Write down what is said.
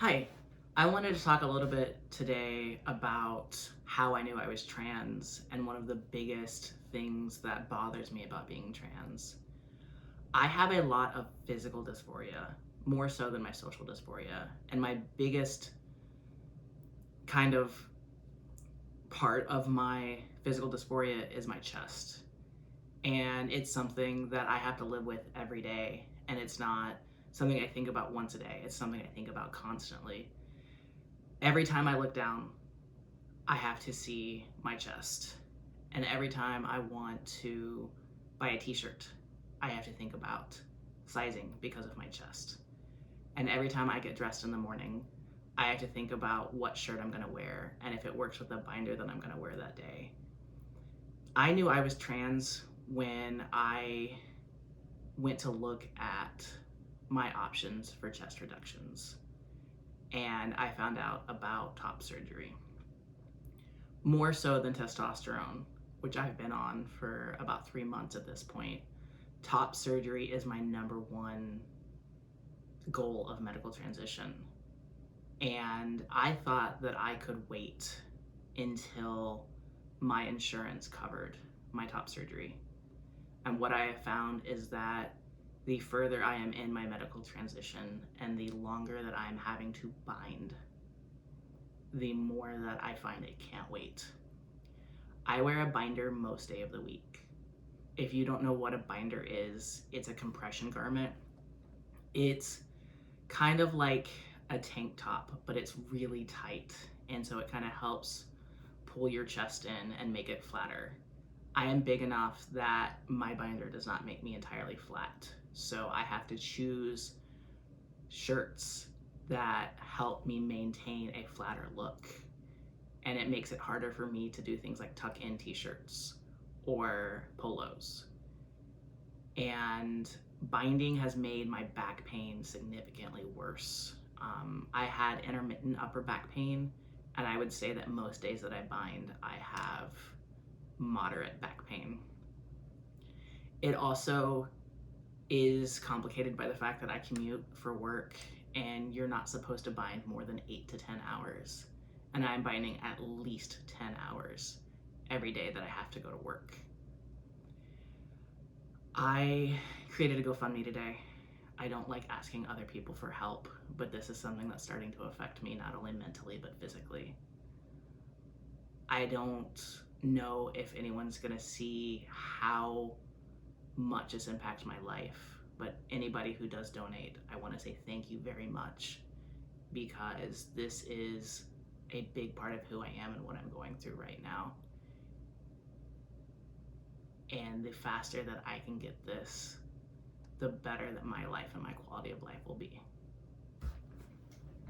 Hi, I wanted to talk a little bit today about how I knew I was trans and one of the biggest things that bothers me about being trans. I have a lot of physical dysphoria, more so than my social dysphoria, and my biggest kind of part of my physical dysphoria is my chest. And it's something that I have to live with every day, and it's not something I think about once a day, it's something I think about constantly. Every time I look down, I have to see my chest. And every time I want to buy a t-shirt, I have to think about sizing because of my chest. And every time I get dressed in the morning, I have to think about what shirt I'm gonna wear and if it works with the binder that I'm gonna wear that day. I knew I was trans when I went to look at my options for chest reductions and I found out about top surgery. More so than testosterone, which I've been on for about 3 months at this point. Top surgery is my number one goal of medical transition. And I thought that I could wait until my insurance covered my top surgery. And what I have found is that the further I am in my medical transition and the longer that I'm having to bind, the more that I find I can't wait. I wear a binder most day of the week. If you don't know what a binder is, it's a compression garment. It's kind of like a tank top, but it's really tight. And so it kind of helps pull your chest in and make it flatter. I am big enough that my binder does not make me entirely flat. So I have to choose shirts that help me maintain a flatter look. And it makes it harder for me to do things like tuck in t-shirts or polos. And binding has made my back pain significantly worse. I had intermittent upper back pain, and I would say that most days that I bind, I have moderate back pain. It also is complicated by the fact that I commute for work, and you're not supposed to bind more than 8 to 10 hours. And I'm binding at least 10 hours every day that I have to go to work. I created a GoFundMe today. I don't like asking other people for help, but this is something that's starting to affect me not only mentally but physically. I don't know if anyone's gonna see how much this impacts my life, but anybody who does donate, I want to say thank you very much because this is a big part of who I am and what I'm going through right now. And the faster that I can get this, the better that my life and my quality of life will be.